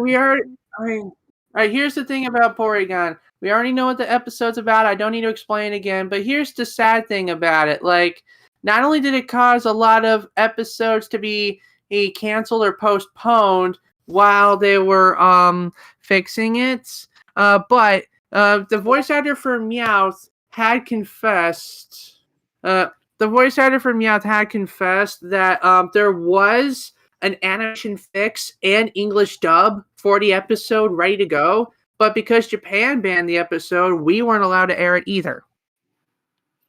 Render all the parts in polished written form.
we are. All right, here's the thing about Porygon. We already know what the episode's about. I don't need to explain again. But here's the sad thing about it. Like, not only did it cause a lot of episodes to be canceled or postponed while they were fixing it, but the voice actor for Meowth had confessed. The voice actor for Meowth had confessed that there was an animation fix and English dub for the episode ready to go, but because Japan banned the episode, we weren't allowed to air it either.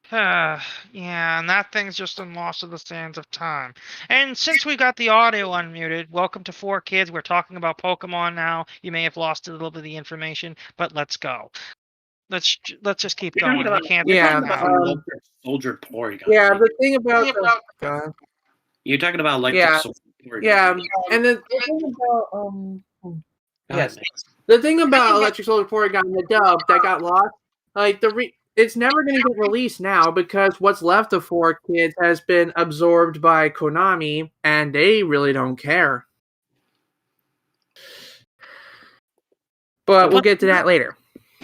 Yeah, and that thing's just been lost to the sands of time. And since we got the audio unmuted, welcome to 4Kids. We're talking about Pokemon now. You may have lost a little bit of the information, but let's go. Let's just keep going. We can't. Soldier Porygon. Yeah, the thing about you're talking about Electric yeah, Soldier Porygon. Yeah, and the thing about yes, the thing about Electric Soldier Porygon, the dub that got lost, like it's never going to get released now because what's left of 4Kids has been absorbed by Konami, and they really don't care. But we'll get to that later.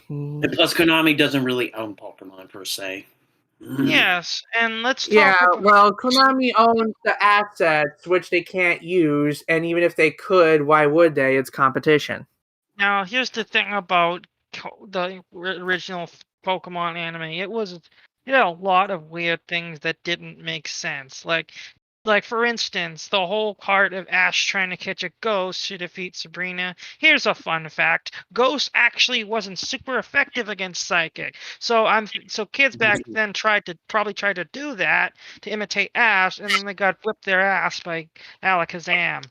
And plus, Konami doesn't really own Pokemon per se. Yes, and let's talk. Yeah, well, Konami owns the assets, which they can't use, and even if they could, why would they? It's competition. Now, here's the thing about the original Pokemon anime. It was, a lot of weird things that didn't make sense. Like, for instance, the whole part of Ash trying to catch a ghost to defeat Sabrina. Here's a fun fact. Ghost actually wasn't super effective against Psychic. So kids back then probably tried to do that to imitate Ash, and then they got whipped their ass by Alakazam.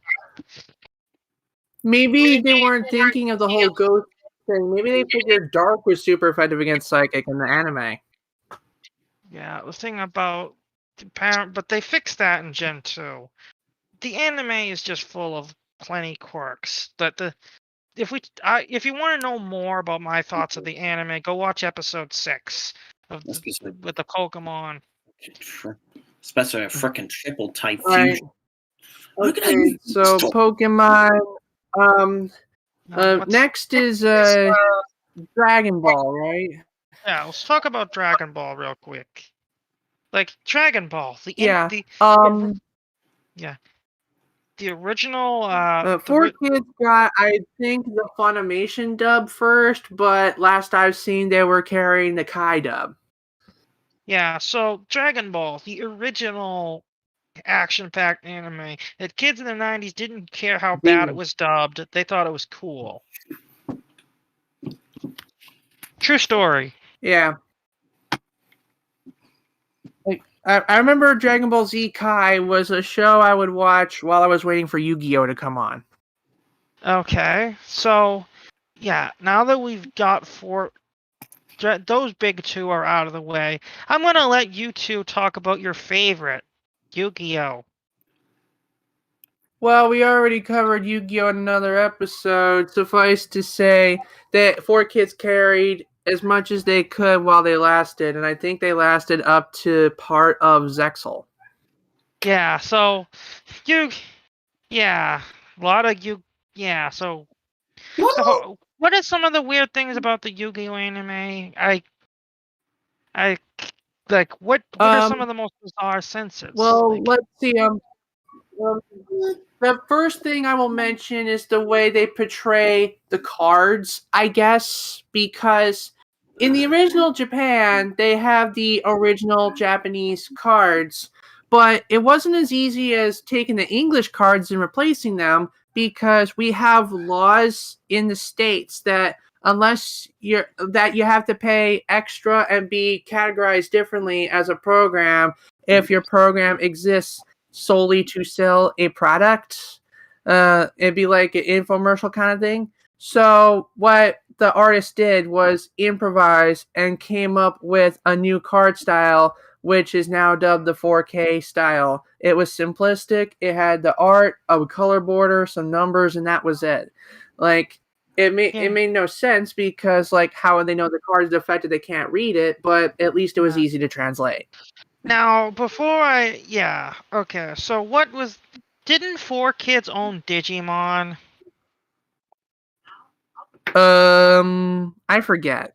Maybe they weren't thinking of the whole ghost thing. Maybe they figured Dark was super effective against Psychic in the anime. Yeah, the thing about but they fixed that in Gen 2. The anime is just full of plenty quirks. If you want to know more about my thoughts of the anime, go watch episode 6 with the Pokemon. Especially a freaking triple type fusion. Okay, so Pokemon. Next is Dragon Ball, right? Yeah, let's talk about Dragon Ball real quick. Like Dragon Ball, the original. 4Kids got, I think, the Funimation dub first, but last I've seen, they were carrying the Kai dub. Yeah, so Dragon Ball, the original action-packed anime that kids in the 90s didn't care how bad it was dubbed. They thought it was cool. True story. Yeah. I remember Dragon Ball Z Kai was a show I would watch while I was waiting for Yu-Gi-Oh! To come on. Okay, so, yeah, now that we've got those big two are out of the way, I'm going to let you two talk about your favorite, Yu-Gi-Oh! Well, we already covered Yu-Gi-Oh! In another episode. Suffice to say that 4Kids carried as much as they could while they lasted, and I think they lasted up to part of Zexal. Yeah, so a lot of so what are some of the weird things about the Yu-Gi-Oh! Anime? I like what are some of the most bizarre senses? Well, let's see. The first thing I will mention is the way they portray the cards, I guess, because in the original Japan, they have the original Japanese cards, but it wasn't as easy as taking the English cards and replacing them because we have laws in the States that unless you have to pay extra and be categorized differently as a program if your program exists solely to sell a product. It'd be like an infomercial kind of thing. So what the artist did was improvise and came up with a new card style, which is now dubbed the 4K style. It was simplistic. It had the art, a color border, some numbers, and that was it. Like, it made no sense because, like, how would they know the card's defective? They can't read it, but at least it was easy to translate. Now, so what didn't 4Kids own Digimon? I forget.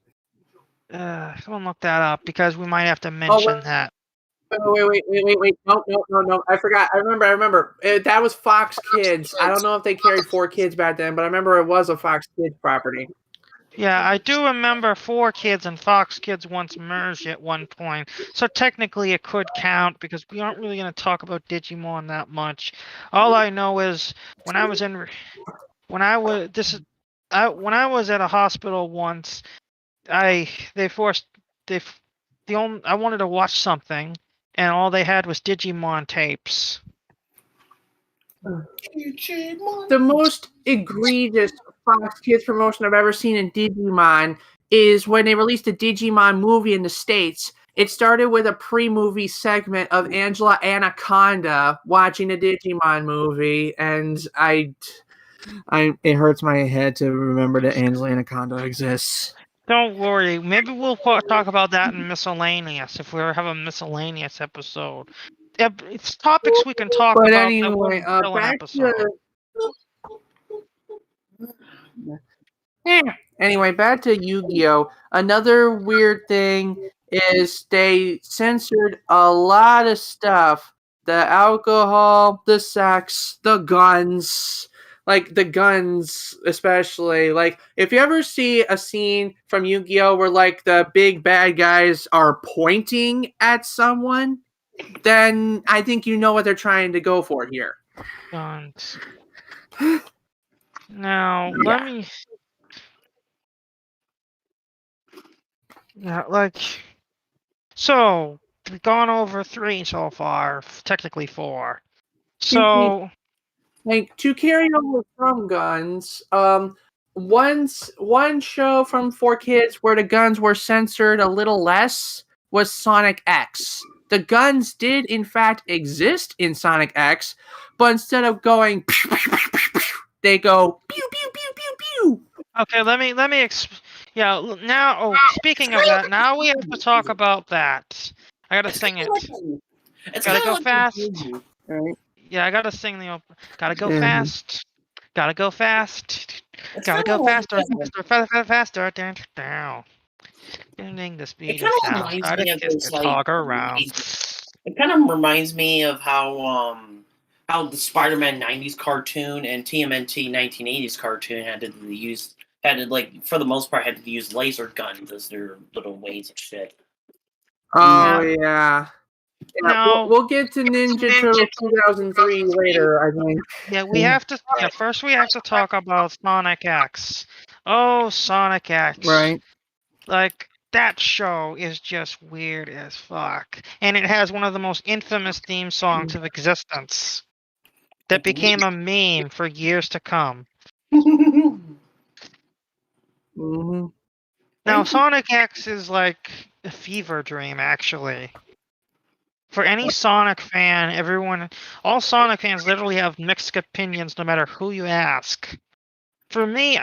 Someone look that up because we might have to mention that. Wait. No. I forgot. I remember. That was Fox Kids. I don't know if they carried 4Kids back then, but I remember it was a Fox Kids property. Yeah, I do remember 4Kids and Fox Kids once merged at one point. So technically it could count because we aren't really going to talk about Digimon that much. All I know is when I was at a hospital once, I wanted to watch something and all they had was Digimon tapes. The most egregious Fox Kids promotion I've ever seen in Digimon is when they released a Digimon movie in the States. It started with a pre-movie segment of Angela Anaconda watching a Digimon movie, and it hurts my head to remember that Angela Anaconda exists. Don't worry. Maybe we'll talk about that in miscellaneous if we ever have a miscellaneous episode. It's topics we can talk But about. anyway, back to Yu-Gi-Oh! Another weird thing is they censored a lot of stuff. The alcohol, the sex, the guns. Like, the guns, especially. Like, if you ever see a scene from Yu-Gi-Oh! Where, like, the big bad guys are pointing at someone, then I think you know what they're trying to go for here. Guns. Now, let me... Yeah, like... So, we've gone over 3 so far. Technically 4. So... Like, to carry over from guns, one show from 4Kids where the guns were censored a little less was Sonic X. The guns did in fact exist in Sonic X, but instead of going pew, pew, pew, pew, pew, they go pew pew pew pew pew. Okay, let me now speaking of that, now we have to talk about that. I gotta sing it. It's Gotta go like fast. Right? Yeah, I gotta sing the gotta go fast. Gotta go fast. It's Gotta go kinda faster, faster. Down. Tuning the speed of sound. Try to kiss your talk around. It kind of reminds me of how the Spider-Man 90s cartoon and TMNT 1980s cartoon had to for the most part had to use laser guns as their little ways of shit. Oh yeah. No. We'll get to Ninja Turtle 2003 later, I think. Yeah, we have to. Yeah, first we have to talk about Sonic X. Oh, Sonic X. Right. Like, that show is just weird as fuck. And it has one of the most infamous theme songs of existence that became a meme for years to come. Mm-hmm. Now, Sonic X is like a fever dream, actually. For any Sonic fan, all Sonic fans literally have mixed opinions no matter who you ask. For me,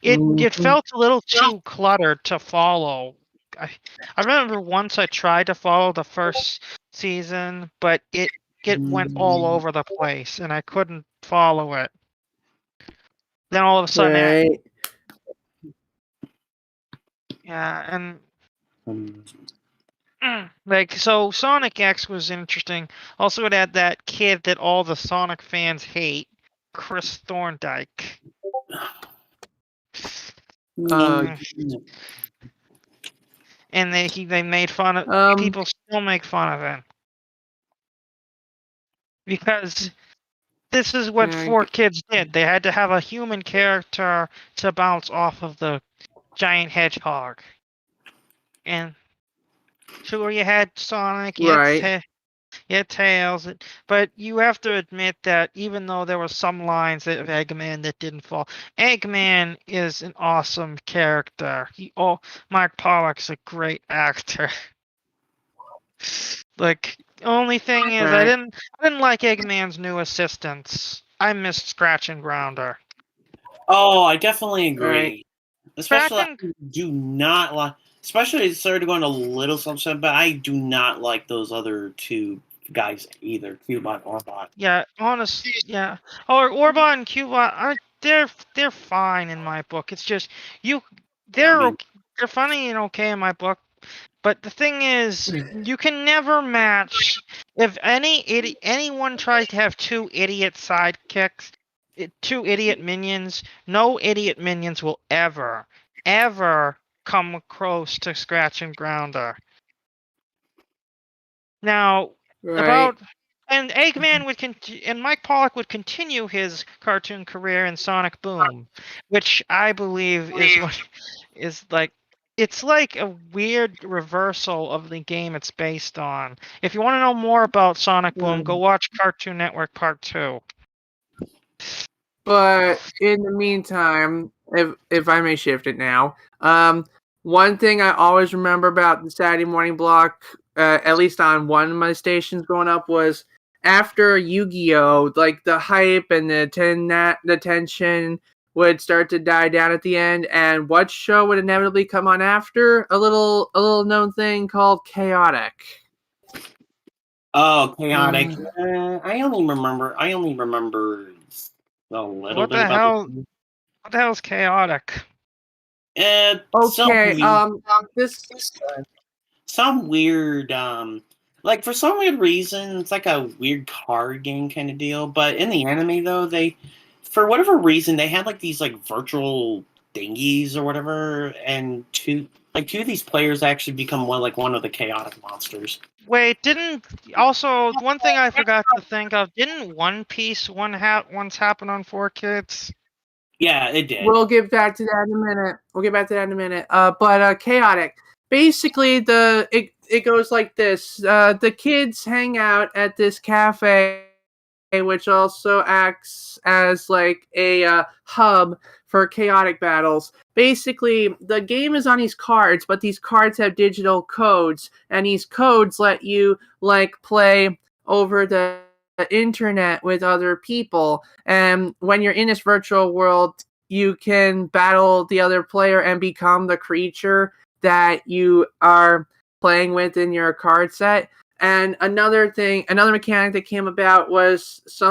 it felt a little too cluttered to follow. I remember once I tried to follow the first season, but it went all over the place and I couldn't follow it. Then all of a sudden, and so Sonic X was interesting. Also, it had that kid that all the Sonic fans hate, Chris Thorndike. And they made fun of people still make fun of him because this is what 4Kids did. They had to have a human character to bounce off of the giant hedgehog. And sure, you had Sonic, you had Tails, but you have to admit that even though there were some lines of Eggman that didn't fall, Eggman is an awesome character. Mark Pollock's a great actor. Like, only thing is, I didn't like Eggman's new assistants. I missed Scratch and Grounder. Oh, I definitely agree. Especially, I do not like. Especially, sorry to go on a little something, but I do not like those other two guys either, Cubot and Orbot. Yeah, honestly, yeah. Or Orbot and Cubot, they're fine in my book. It's just they're funny and okay in my book. But the thing is, you can never match if anyone tries to have two idiot sidekicks, two idiot minions. No idiot minions will ever come close to Scratch and Grounder. Now, Right. and Eggman and Mike Pollock would continue his cartoon career in Sonic Boom, which I believe is like it's like a weird reversal of the game it's based on. If you want to know more about Sonic Boom, go watch Cartoon Network Part 2. But in the meantime, if I may shift it now, one thing I always remember about the Saturday morning block, at least on one of my stations growing up, was after Yu-Gi-Oh, like the hype and the tension would start to die down at the end, and what show would inevitably come on after? A little known thing called Chaotic. Oh, Chaotic. I only remember a little What bit the about hell? this. What the hell is Chaotic? Okay, some weird like for some weird reason it's like a weird card game kind of deal, but in the anime though, they for whatever reason they had like these like virtual dinghies or whatever, and two of these players actually become one of the chaotic monsters. Wait, also one thing I forgot to think of, didn't One Piece once happen on 4Kids? Yeah, it did. We'll get back to that in a minute. But Chaotic. Basically, it goes like this. The kids hang out at this cafe, which also acts as like a hub for chaotic battles. Basically, the game is on these cards, but these cards have digital codes, and these codes let you like play over the internet with other people. And when you're in this virtual world, you can battle the other player and become the creature that you are playing with in your card set. And another mechanic that came about was this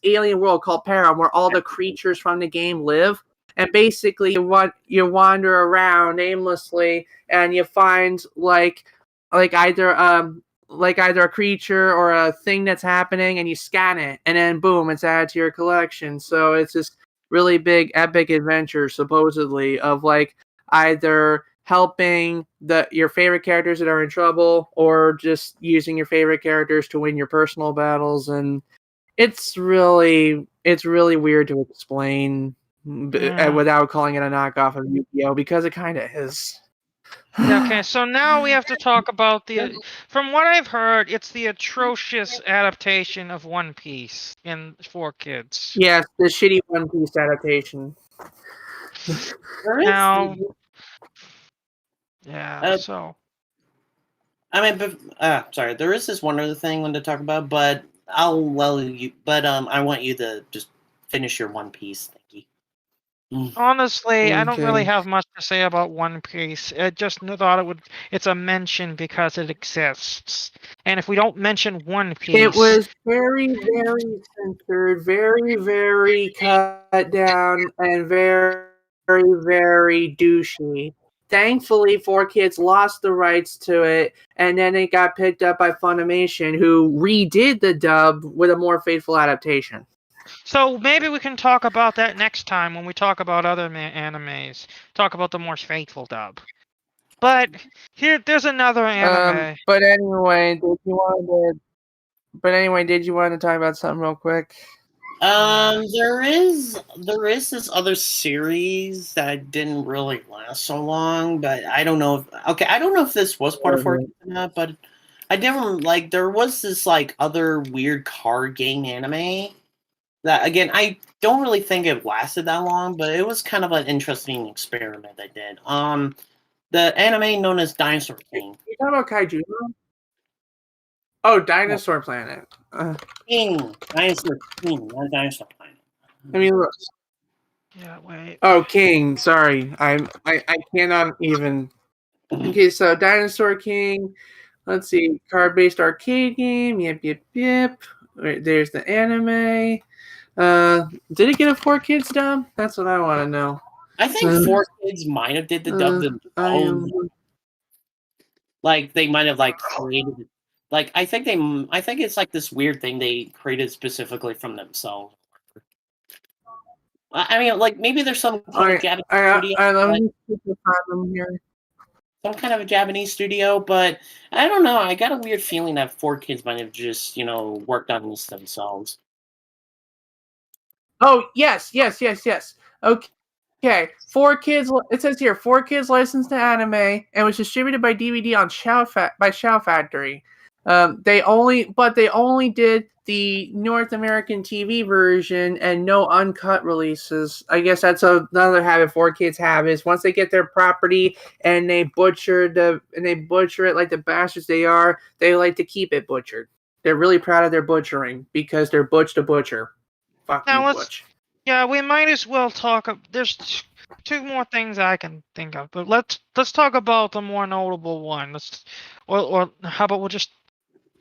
alien world called Param, where all the creatures from the game live. And basically, you wander around aimlessly, and you find like either a creature or a thing that's happening, and you scan it, and then boom, it's added to your collection. So it's this really big epic adventure, supposedly, of like either helping your favorite characters that are in trouble, or just using your favorite characters to win your personal battles. And it's really weird to explain without calling it a knockoff of Yu-Gi-Oh, because it kind of is. Yeah, okay, so now we have to talk about from what I've heard, it's the atrocious adaptation of One Piece in 4Kids. Yes, the shitty One Piece adaptation. Now, yeah, so. I mean, sorry, there is this one other thing I wanted to talk about, but I want you to just finish your One Piece. Thank you. Honestly, I don't really have much to say about One Piece. I just thought it's a mention because it exists. And if we don't mention One Piece... It was very, very censored, very, very cut down, and very, very, very douchey. Thankfully, 4Kids lost the rights to it, and then it got picked up by Funimation, who redid the dub with a more faithful adaptation. So maybe we can talk about that next time when we talk about other animes. Talk about the more faithful dub. But there's another anime. But anyway, did you want to talk about something real quick? There is this other series that didn't really last so long, but I don't know if this was part of 4Kids or not, but I never there was this other weird card game anime that, again, I don't really think it lasted that long, but it was kind of an interesting experiment I did. The anime known as Dinosaur King. You talking about Kaiju? Oh, Dinosaur Planet. King. Dinosaur King, not Dinosaur Planet. I mean, look. Yeah, wait. Oh, King. Sorry, I cannot even. Okay, so Dinosaur King. Let's see, card-based arcade game. Yep. There's the anime. Did it get a 4Kids dub? That's what I want to know. I think 4Kids might have did the dub themselves. Like they might have like created, like I think it's like this weird thing they created specifically from themselves. I mean, like maybe there's some kind of Japanese studio. Some kind of a Japanese studio, but I don't know. I got a weird feeling that 4Kids might have just, worked on this themselves. Oh, yes. Okay. 4Kids. It says here 4Kids licensed to anime and was distributed by DVD on by Shout Factory. They only did the North American TV version and no uncut releases. I guess that's another habit 4Kids have is once they get their property and they butcher it like the bastards they are, they like to keep it butchered. They're really proud of their butchering because they're butch to butcher. Fuck you, Butch. Yeah, we might as well talk. There's two more things I can think of, but let's talk about the more notable one. Or how about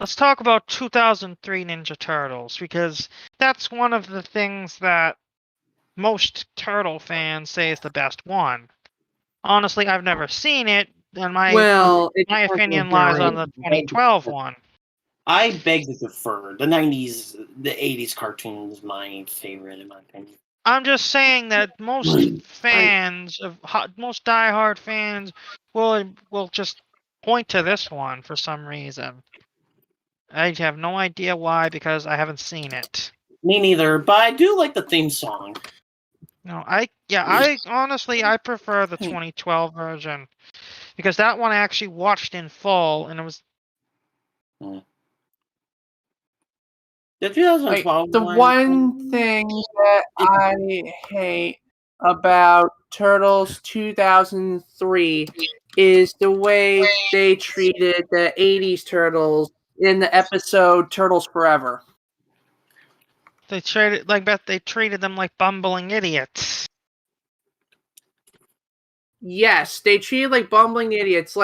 let's talk about 2003 Ninja Turtles, because that's one of the things that most Turtle fans say is the best one. Honestly, I've never seen it, and my opinion lies on the 2012 one. I beg to differ. The 80s cartoon is my favorite, in my opinion. I'm just saying that most most diehard fans will just point to this one for some reason. I have no idea why, because I haven't seen it. Me neither, but I do like the theme song. No, I honestly prefer the 2012 version, because that one I actually watched in full, and it was. The 2012 the one thing that I hate about Turtles 2003 is the way they treated the 80s Turtles in the episode Turtles Forever. They treated them like bumbling idiots. Yes, they treated like bumbling idiots.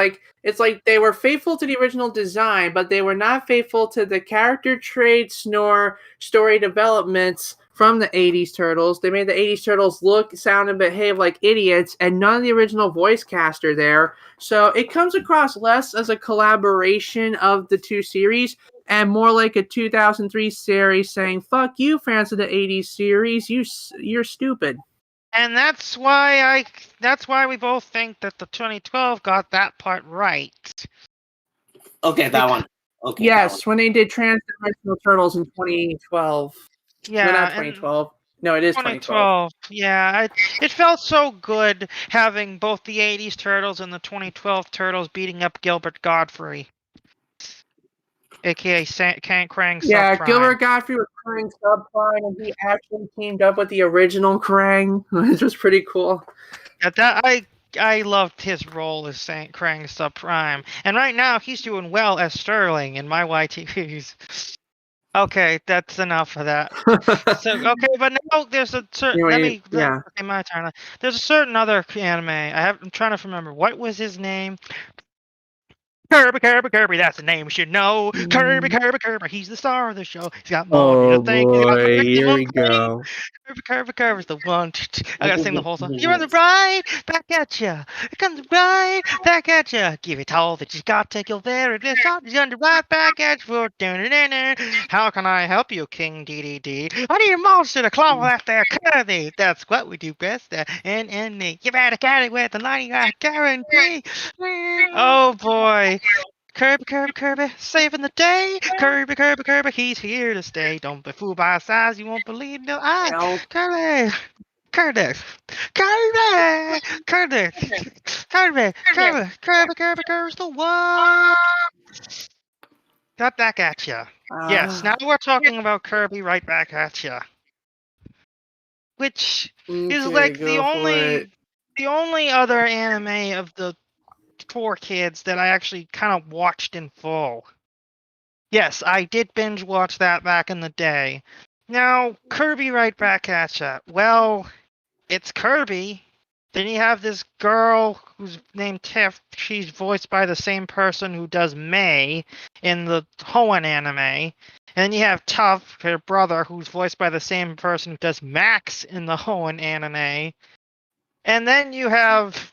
It's like they were faithful to the original design, but they were not faithful to the character traits nor story developments from the 80s Turtles. They made the 80s Turtles look, sound, and behave like idiots, and none of the original voice cast are there. So it comes across less as a collaboration of the two series and more like a 2003 series saying, "Fuck you, fans of the 80s series. You're stupid." And that's why we both think that the 2012 got that part right. Okay, that one. Okay. Yes, when they did Transdimensional Turtles in 2012. Yeah, no, not 2012. No, it is 2012. Yeah, it felt so good having both the 80s Turtles and the 2012 Turtles beating up Gilbert Godfrey, aka Krang Subprime. Yeah, Gilbert Godfrey was Krang Subprime, and he actually teamed up with the original Krang, which was pretty cool. I loved his role as Krang Subprime, and right now he's doing well as Sterling in my YTVs. Okay, that's enough of that. But now there's a certain. Okay, my turn. There's a certain other anime. I'm trying to remember what was his name. Kirby, that's the name you should know. Kirby, he's the star of the show. He's got more to think. Boy, here we go. Kirby's the one. I gotta sing the whole song. You're on the right, back at ya. It comes right, back at ya. Give it all that you got, take your very best shot. You're on the right, back at you. How can I help you, King DDD? I need a monster to claw that there Kirby. That's what we do best. And you better get it with the 90 guarantee. Oh boy. Kirby, saving the day. Kirby, he's here to stay. Don't be fooled by his size, you won't believe no eye. Kirby's the one. Got back at ya. Yes, now we're talking about Kirby right back at ya. Which is like the only other anime of the 4Kids that I actually kind of watched in full. Yes, I did binge watch that back in the day. Now, Kirby right back at ya. Well, it's Kirby. Then you have this girl who's named Tiff. She's voiced by the same person who does May in the Hoenn anime. And then you have Tough, her brother, who's voiced by the same person who does Max in the Hoenn anime. And then you have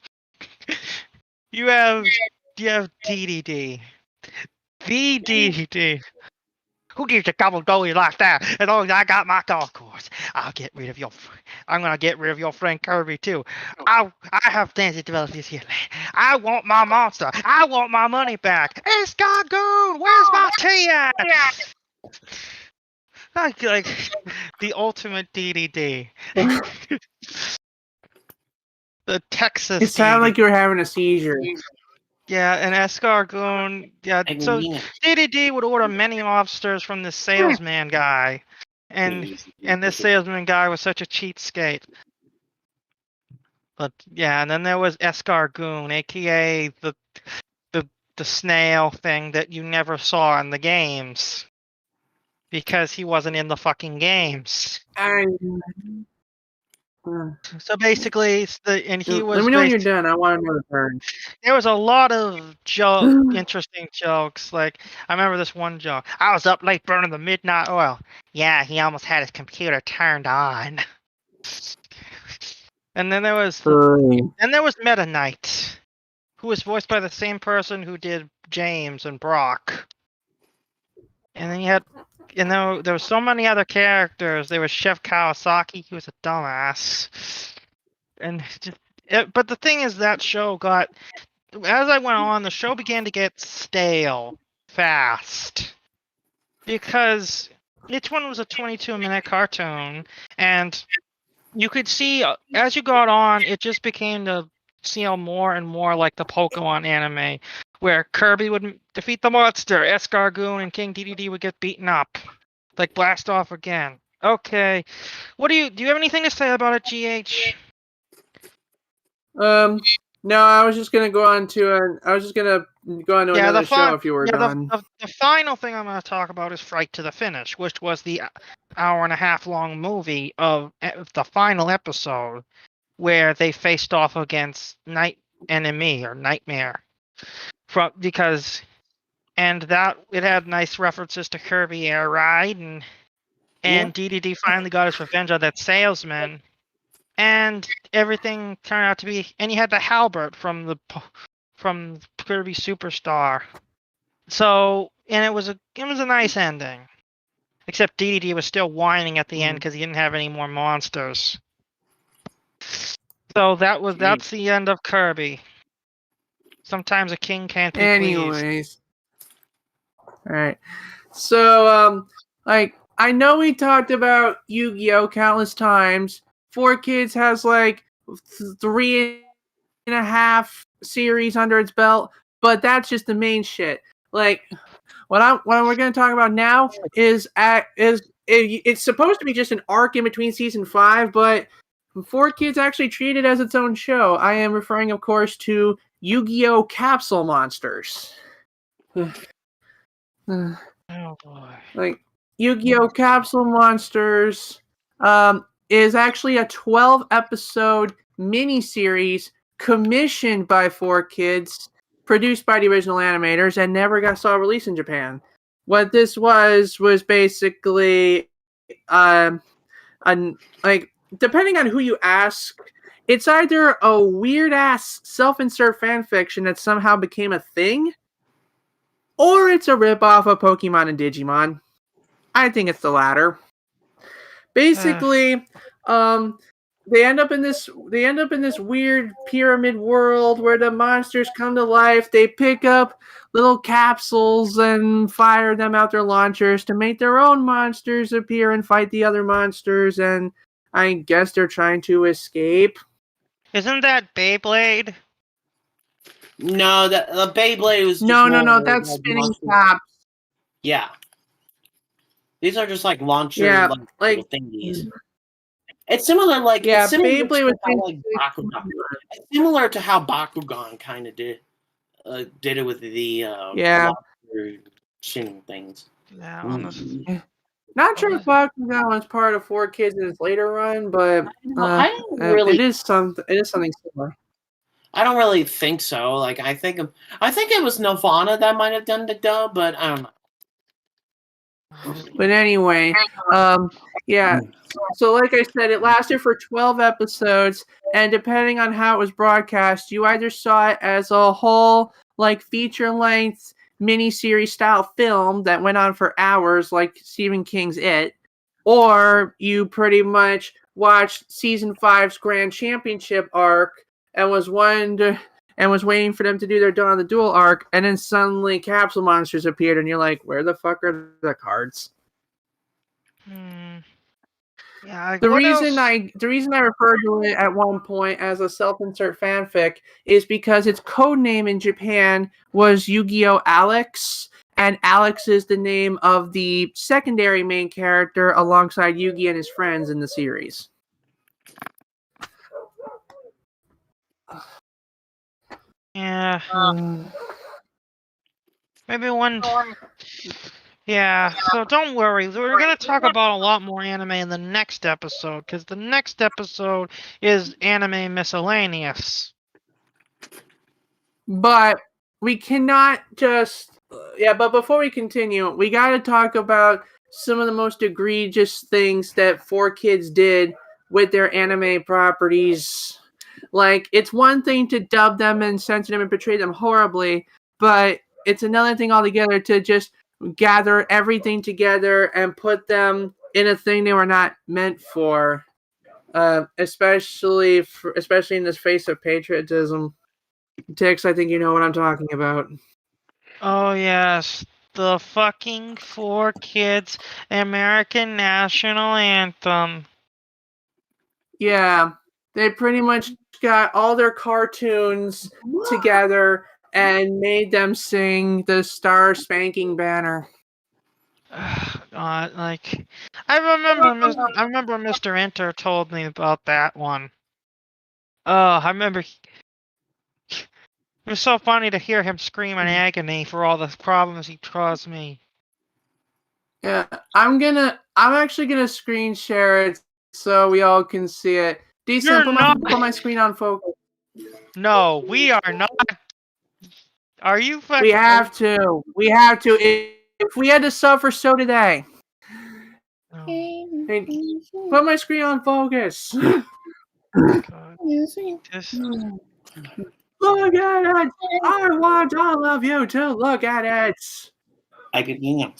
DDD. The DDD. Who gives a double goalie like that? And oh, I got my golf course. I'm gonna get rid of your friend Kirby too. I have plans to develop this here land. I want my monster. I want my money back. Escargoon, where's my tea at? Like the ultimate DDD. The Texas. It sounded like you were having a seizure. Yeah, and Escargoon. Yeah, so DDD would order many lobsters from the salesman guy, and this salesman guy was such a cheapskate. But yeah, and then there was Escargoon, aka the snail thing that you never saw in the games, because he wasn't in the fucking games. So basically, he was. Let me know when you're done. I want to know the turn. There was a lot of interesting jokes. Like, I remember this one joke. I was up late burning the midnight oil. Yeah, he almost had his computer turned on. And then there was Meta Knight, who was voiced by the same person who did James and Brock. And then you had, there were so many other characters. There was Chef Kawasaki, he was a dumbass. And but the thing is, that show got, as I went on, the show began to get stale fast. Because each one was a 22-minute cartoon, and you could see, as you got on, it just became to feel more and more like the Pokemon anime, where Kirby would defeat the monster, Escargoon and King DDD would get beaten up. Like, blast off again. Okay. Do you have anything to say about it, GH? No, I was just gonna go on to another show if you were done. The final thing I'm going to talk about is Fright to the Finish, which was the hour-and-a-half long movie of the final episode, where they faced off against Night Enemy or Nightmare, and that it had nice references to Kirby Air Ride, and DDD finally got his revenge on that salesman. And everything turned out to be, and he had the Halbert from Kirby Superstar. So, and it was a nice ending. Except DDD was still whining at the end because he didn't have any more monsters. So that's the end of Kirby. Sometimes a king can't be pleased. All right. So, I know we talked about Yu-Gi-Oh! Countless times. 4Kids has 3.5 series under its belt, but that's just the main shit. What we're going to talk about now is it's supposed to be just an arc in between season 5, but 4Kids actually treat it as its own show. I am referring, of course, to Yu-Gi-Oh! Capsule Monsters. Oh boy. Yu-Gi-Oh! Capsule Monsters is actually a 12-episode miniseries commissioned by 4Kids, produced by the original animators, and never saw a release in Japan. What this was basically, depending on who you ask, it's either a weird-ass self-insert fanfiction that somehow became a thing, or it's a ripoff of Pokemon and Digimon. I think it's the latter. Basically, they end up in this weird pyramid world where the monsters come to life. They pick up little capsules and fire them out their launchers to make their own monsters appear and fight the other monsters, and I guess they're trying to escape. Isn't that Beyblade? No, the Beyblade was just no, that's spinning caps. Yeah. These are just launcher little thingies. It's similar, Beyblade was Bakugan. It's similar to how Bakugan kind of did it with the shooting things. Yeah, Not sure if Bakugan was part of 4Kids in its later run, but it is something similar. I don't really think so. I think it was Nirvana that might have done the dub, but I don't know. But anyway, yeah. So like I said, it lasted for 12 episodes, and depending on how it was broadcast, you either saw it as a whole like feature-length miniseries style film that went on for hours, like Stephen King's It, or you pretty much watched season 5's Grand Championship arc and was waiting for them to do their Dawn of the Duel arc, and then suddenly Capsule Monsters appeared, and you're like, where the fuck are the cards? Yeah. Like, The what reason else? I referred to it at one point as a self-insert fanfic is because its code name in Japan was Yu-Gi-Oh! Alex, and Alex is the name of the secondary main character alongside Yugi and his friends in the series. Yeah. Maybe one. Yeah, so don't worry. We're going to talk about a lot more anime in the next episode, because the next episode is Anime Miscellaneous. But we cannot just... but before we continue, we got to talk about some of the most egregious things that 4Kids did with their anime properties. Like, it's one thing to dub them and censor them and portray them horribly, but it's another thing altogether to just gather everything together and put them in a thing they were not meant for. Especially in this face of patriotism. Tix, I think you know what I'm talking about. Oh, yes. The fucking 4Kids American National Anthem. Yeah, they pretty much got all their cartoons together and made them sing the Star Spanking Banner. God, like, I remember Mr. Enter told me about that one. Oh, I remember. It was so funny to hear him scream in agony for all the problems he caused me. Yeah, I'm actually gonna screen share it so we all can see it. Decent, put my screen on focus. No, we are not. Are you fucking? We have to. We have to. If we had to suffer, so did they. Oh, Hey, put my screen on focus. God. Just... Look at it. I want all of you to look at it. I could, I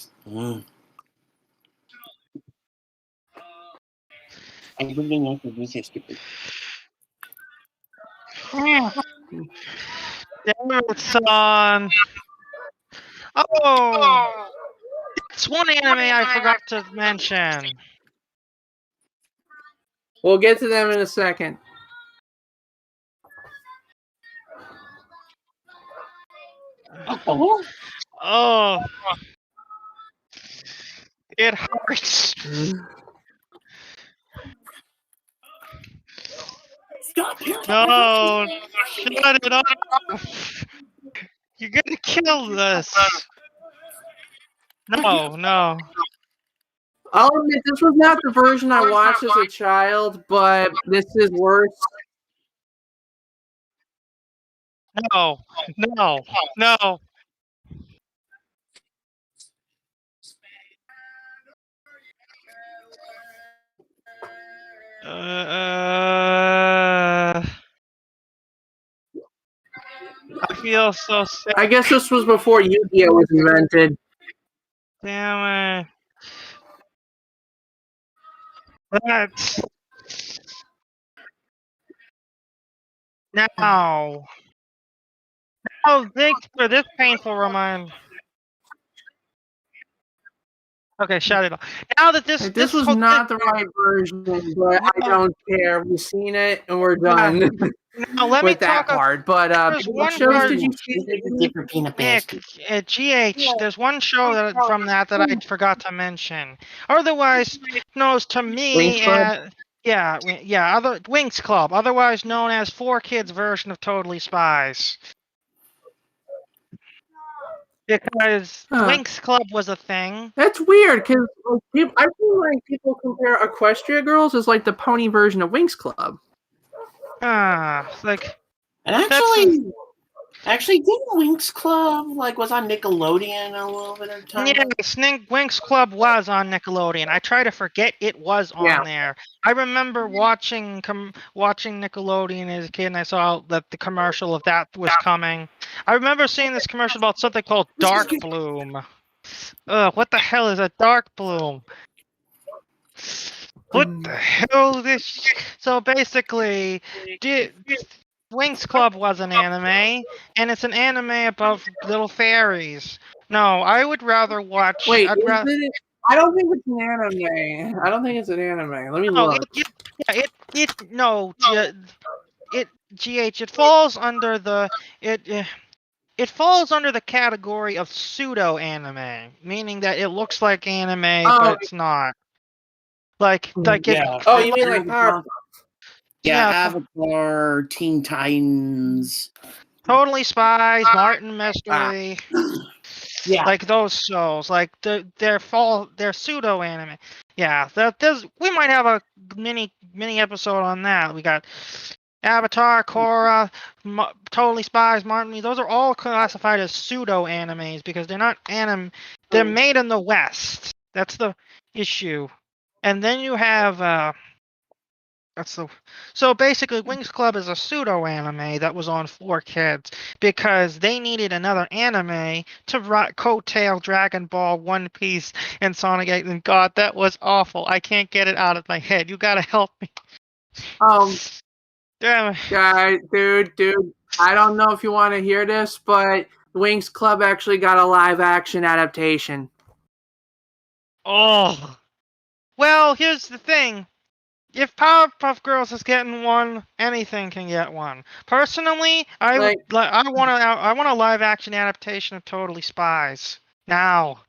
It's on. Oh, it's one anime I forgot to mention. We'll get to them in a second. Oh, it hurts. Stop! No, shut it off. You're gonna kill this. No. I'll admit, this was not the version I watched as a child, but this is worse. No. I feel so sick. I guess this was before Yu-Gi-Oh was invented. Damn it. That's... Now. Oh, thanks for this painful reminder. Okay, shut it off. Now that This was not the right version, but I don't care. We've seen it and we're done. Now let me with that talk part. But what shows did you see? Different peanut Nick, at GH, there's one show from that I forgot to mention. Otherwise known to me as Winx Club, otherwise known as 4Kids version of Totally Spies. Because Winx Club was a thing. That's weird, because I feel like people compare Equestria Girls as like the pony version of Winx Club. Like... And actually, Actually, didn't Winx Club was on Nickelodeon a little bit of time? Yeah, Winx Club was on Nickelodeon. I try to forget it was on there. I remember watching Nickelodeon as a kid, and I saw that the commercial of that was coming. I remember seeing this commercial about something called Dark Bloom. What the hell is a Dark Bloom? What the hell is this? So basically, Winx Club was an anime, and it's an anime about little fairies. No, I would rather watch. Wait, I don't think it's an anime. I don't think it's an anime. Let me look. It falls under the it falls under the category of pseudo anime, meaning that it looks like anime, but it's not. Yeah. Oh, you mean like Powerpuff? Yeah, Avatar, Teen Titans, Totally Spies, Martin Mystery. Yeah, like those shows, like they're pseudo anime. Yeah, we might have a mini episode on that. We got Avatar, Korra, Totally Spies, Martin. Those are all classified as pseudo animes because they're not anime. They're made in the West. That's the issue. And then you have so basically, Winx Club is a pseudo anime that was on 4Kids because they needed another anime to coattail Dragon Ball, One Piece, and Sonic 8. And God, that was awful. I can't get it out of my head. You gotta help me. Damn it. Dude, I don't know if you want to hear this, but Winx Club actually got a live action adaptation. Oh. Well, here's the thing. If Powerpuff Girls is getting one, anything can get one. Personally, I want a live action adaptation of Totally Spies now.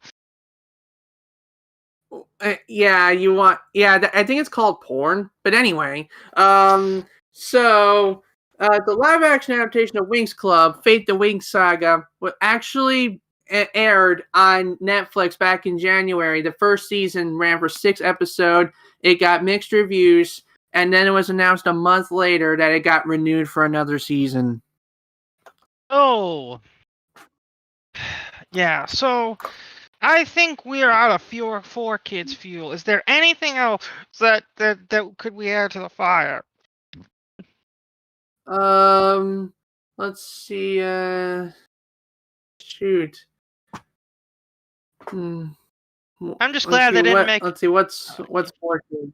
Yeah, you want? Yeah, I think it's called porn. But anyway, so the live action adaptation of Winx Club, Fate the Winx Saga, was actually aired on Netflix back in January. The first season ran for 6 episodes. It got mixed reviews, and then it was announced a month later that it got renewed for another season. Oh. Yeah, so I think we're out of 4Kids fuel. Is there anything else that could we add to the fire? Let's see. Shoot. I'm just glad they didn't make. Let's see. What's 4Kids?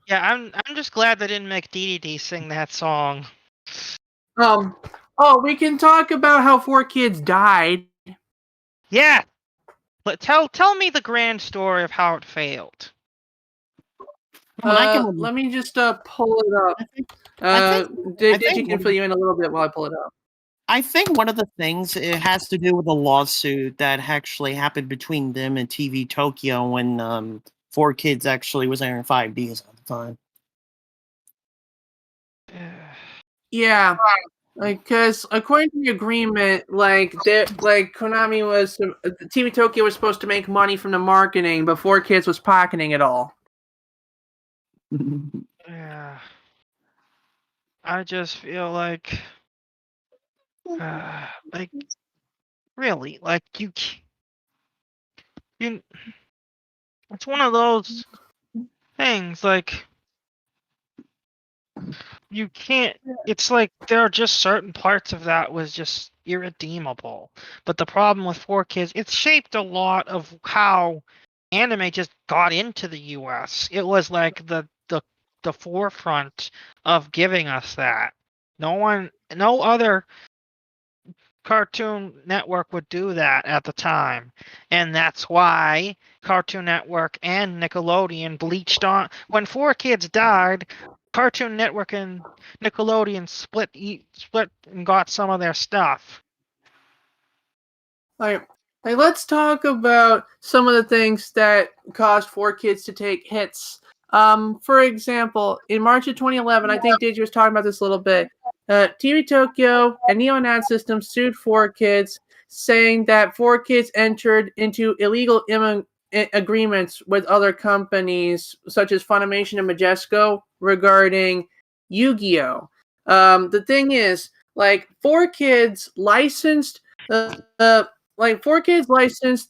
Yeah, I'm just glad they didn't make DDD sing that song. Oh, we can talk about how 4Kids died. Yeah. But tell me the grand story of how it failed. Let me just pull it up. Digi can fill you in a little bit while I pull it up. I think one of the things, it has to do with a lawsuit that actually happened between them and TV Tokyo when 4Kids actually was airing 5Ds at the time. Yeah, because according to the agreement, Konami was TV Tokyo was supposed to make money from the marketing, but 4Kids was pocketing it all. Yeah, I just feel like really, you. It's one of those things, you can't. It's like there are just certain parts of that was just irredeemable. But the problem with 4Kids, it's shaped a lot of how anime just got into the U.S. It was like the forefront of giving us that. No other Cartoon Network would do that at the time, and that's why Cartoon Network and Nickelodeon bleached on. When 4Kids died, Cartoon Network and Nickelodeon split and got some of their stuff. Let's talk about some of the things that caused 4Kids to take hits. For example, in March of 2011, I think Digi was talking about this a little bit. TV Tokyo and Neonan Systems sued 4Kids, saying that 4Kids entered into illegal agreements with other companies such as Funimation and Majesco regarding Yu-Gi-Oh! The thing is, like 4Kids licensed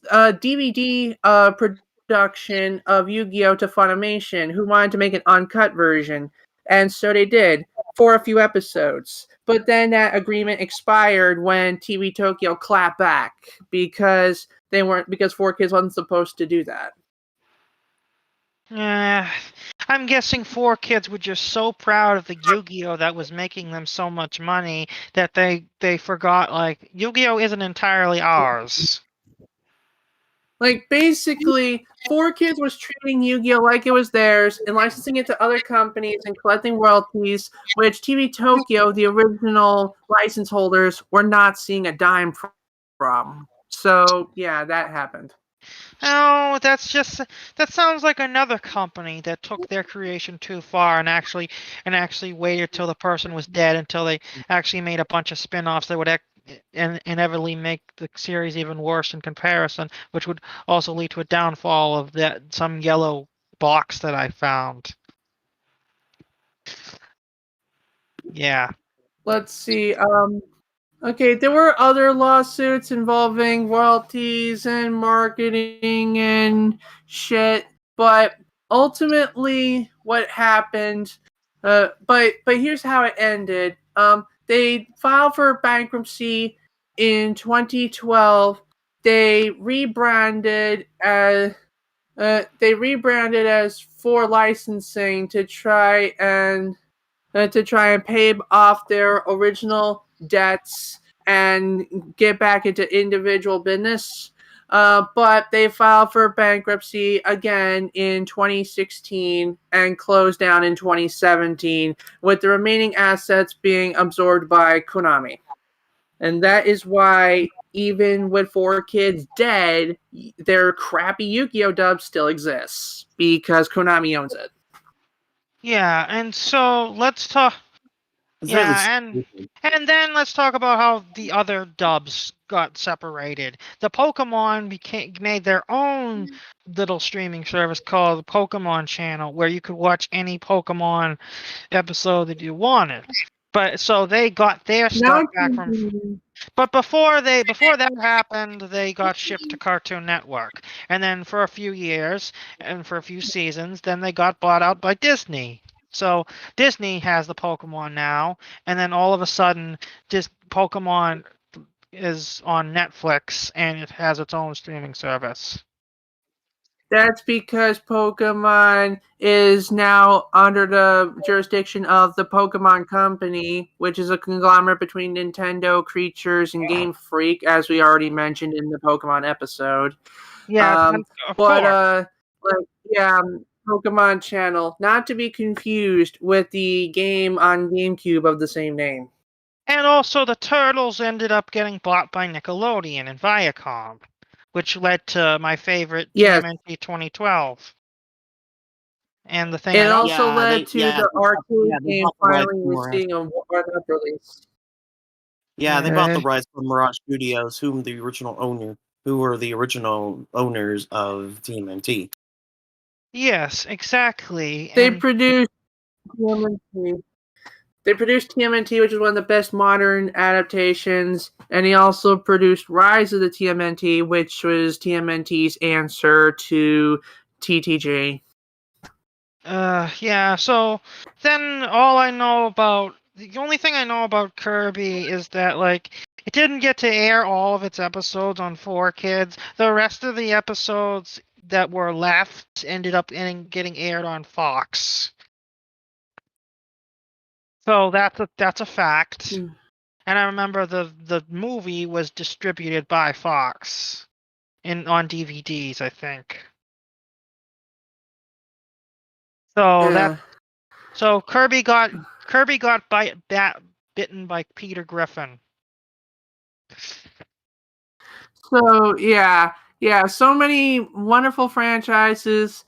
DVD production of Yu-Gi-Oh to Funimation, who wanted to make an uncut version, and so they did for a few episodes. But then that agreement expired when TV Tokyo clapped back because 4Kids wasn't supposed to do that. I'm guessing 4Kids were just so proud of the Yu-Gi-Oh that was making them so much money that they forgot, like, Yu-Gi-Oh isn't entirely ours. Like, basically, 4Kids was treating Yu-Gi-Oh like it was theirs and licensing it to other companies and collecting royalties, which TV Tokyo, the original license holders, were not seeing a dime from. So, yeah, that happened. Oh, that sounds like another company that took their creation too far and actually waited till the person was dead until they actually made a bunch of spin-offs that would inevitably make the series even worse in comparison, which would also lead to a downfall of some yellow box that I found. Yeah. Let's see. Okay, there were other lawsuits involving royalties and marketing and shit, but ultimately, what happened? But here's how it ended. They filed for bankruptcy in 2012. They rebranded as for licensing to try and pay off their original debts and get back into individual business. But they filed for bankruptcy again in 2016 and closed down in 2017, with the remaining assets being absorbed by Konami. And that is why, even with 4Kids dead, their crappy Yu-Gi-Oh dub still exists, because Konami owns it. Yeah, and so let's talk. Yeah, and then let's talk about how the other dubs got separated. The Pokemon made their own little streaming service called the Pokemon Channel, where you could watch any Pokemon episode that you wanted. But so they got their stuff back from. But before that happened, they got shipped to Cartoon Network, and then for a few years and for a few seasons, then they got bought out by Disney. So Disney has the Pokemon now, and then all of a sudden, Pokemon is on Netflix, and it has its own streaming service. That's because Pokemon is now under the jurisdiction of the Pokemon Company, which is a conglomerate between Nintendo, Creatures, and Game Freak, as we already mentioned in the Pokemon episode. Yeah, of course. Pokemon Channel, not to be confused with the game on GameCube of the same name. And also, the Turtles ended up getting bought by Nickelodeon and Viacom, which led to my favorite TMNT 2012. And the thing it also led to the arcade game finally receiving a warm-up release. Yeah, they bought the rights from Mirage Studios, who were the original owners of TMNT. Yes, exactly. They produced TMNT. They produced TMNT, which is one of the best modern adaptations, and he also produced Rise of the TMNT, which was TMNT's answer to TTG. Yeah, so then the only thing I know about Kirby is that, like, it didn't get to air all of its episodes on 4Kids. The rest of the episodes that were left ended up getting aired on Fox. So that's a fact. And I remember the movie was distributed by Fox on DVDs, I think. So Kirby got bitten by Peter Griffin. So so many wonderful franchises.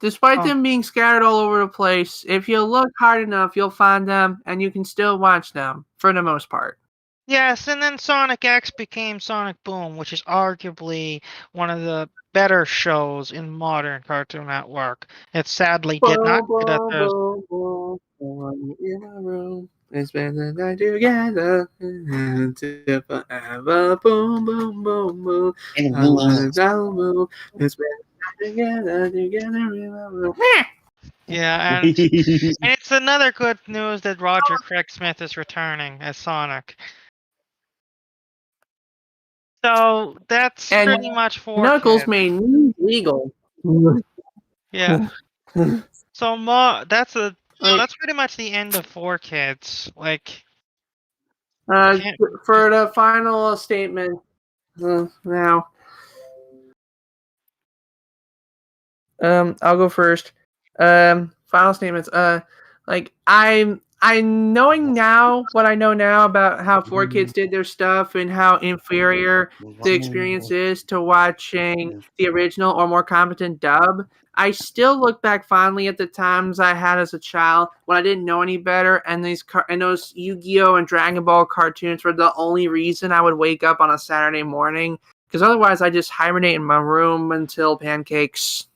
Despite them being scattered all over the place, if you look hard enough, you'll find them, and you can still watch them, for the most part. Yes, and then Sonic X became Sonic Boom, which is arguably one of the better shows in modern Cartoon Network. It sadly did not get a We spend the night together until forever. Boom, boom, boom, boom. And I wanna move. We spend the night together, remember. Yeah, and it's another good news that Roger Craig Smith is returning as Sonic. So that's And pretty much for Knuckles kids. made me legal. Yeah. So that's Like, pretty much the end of 4Kids. Like, can't for the final statement, now, I'll go first. Final statements. Like I'm knowing now what I know now about how 4Kids did their stuff and how inferior the experience is to watching the original or more competent dub. I still look back fondly at the times I had as a child when I didn't know any better, and those Yu-Gi-Oh and Dragon Ball cartoons were the only reason I would wake up on a Saturday morning. Because otherwise, I just hibernate in my room until pancakes.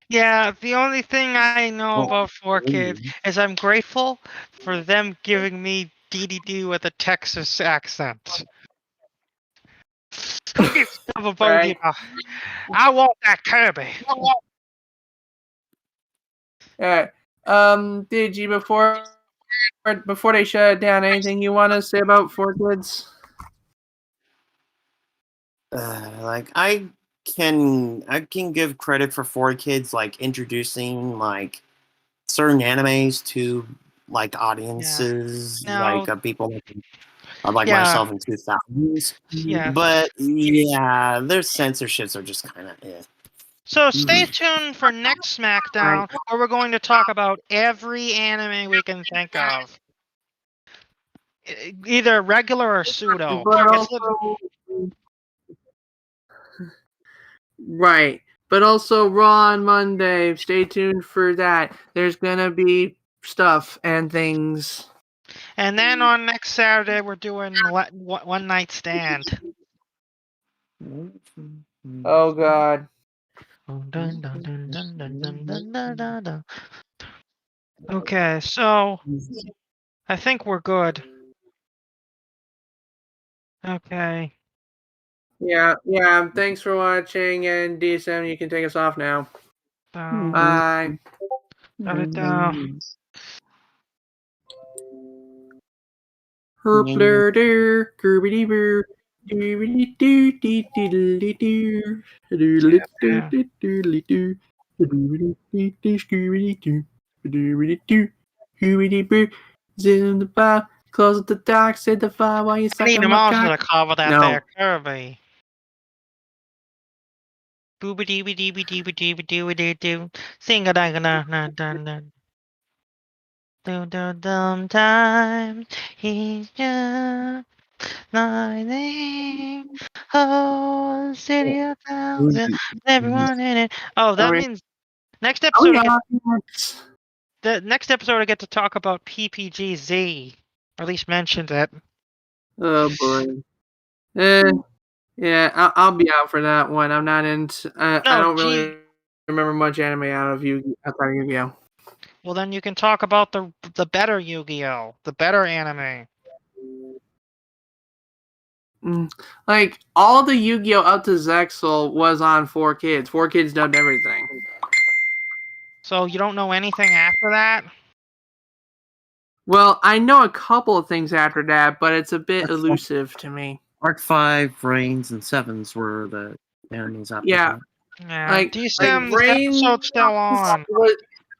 Yeah, the only thing I know about 4Kids is I'm grateful for them giving me DDD with a Texas accent. Cookie stuff about Right. I want that Kirby. Alright. Did you before they shut it down, anything you want to say about 4Kids? Like I can give credit for 4Kids like introducing like certain animes to like audiences, Now- like people like Yeah. myself in 2000s. Yeah. But yeah, their censorships are just kind of So stay tuned for next SmackDown, where we're going to talk about every anime we can think of. Either regular or pseudo. But also, right. But also Raw on Monday. Stay tuned for that. There's gonna be stuff and things. And then on next Saturday, we're doing One Night Stand. Oh God. Okay, so I think we're good. Okay. Yeah. Thanks for watching, and DSM, you can take us off now. So, Bye. shut it down. Herpler, Kirby Bear. In the bar, close the dark, set the fire while you I suck need on him my also to cock. cover that No. there Kirby. Boobity dee dee dee dee dee dee doo. Sing a dang na na dun dun. Sometimes he's just lightning. Oh, city of thousand, everyone in it. Oh, that means next episode. The next episode, I get to talk about PPGZ. Or at least mentioned it. Oh boy. Yeah, I'll be out for that one. I'm not into. I don't really remember much anime out of Yu-Gi-Oh. Well, then you can talk about the better Yu-Gi-Oh, the better anime. Like all the Yu-Gi-Oh up to Zexal was on 4Kids. 4Kids dubbed everything. So you don't know anything after that? Well, I know a couple of things after that, but it's a bit elusive to me. Arc 5, Reigns, and Sevens were the animes after Yeah. that. Yeah. Like DSM, this Reigns episode's still on.